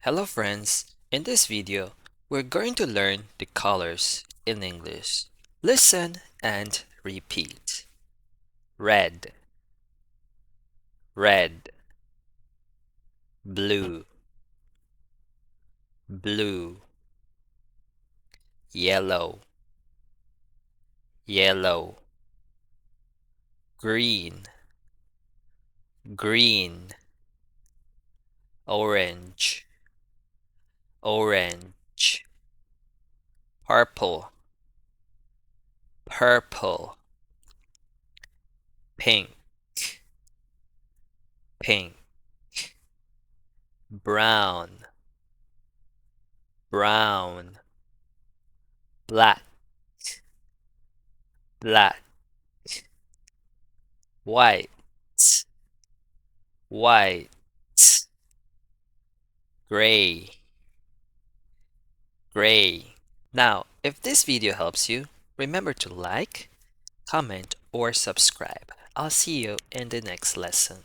Hello friends, in this video, we're going to learn the colors in English. Listen and repeat. Red, red, blue, blue, yellow, yellow, green, green, orange, orange, purple, purple, pink, pink, brown, brown, black, black, white, white, gray, gray. Now, if this video helps you, remember to like, comment, or subscribe. I'll see you in the next lesson.